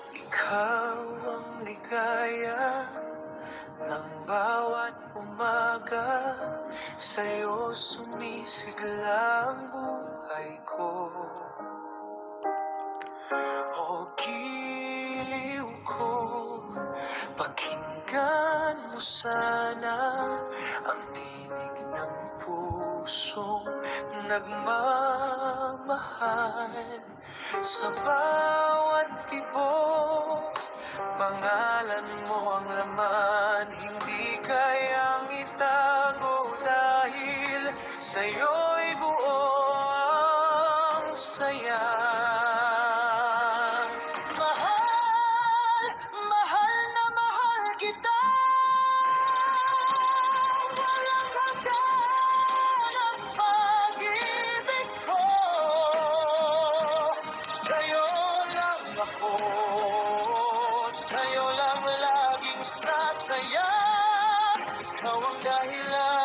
Ikaw ang ligaya ng bawat umaga, sa'yo sumisigla ang buhay ko. O giliw ko, pakinggan mo sana ang tinig ng pusong nagmamahal. Sa bawat tibok, pangalan mo ang laman, hindi kayang itago dahil sa'yo'y buo ang saya. Mahal, mahal na mahal kita, walang hanggan ang pag-ibig ko. Sa'yo lang ako, sa'yo lang laging sasaya, ikaw ang dahilan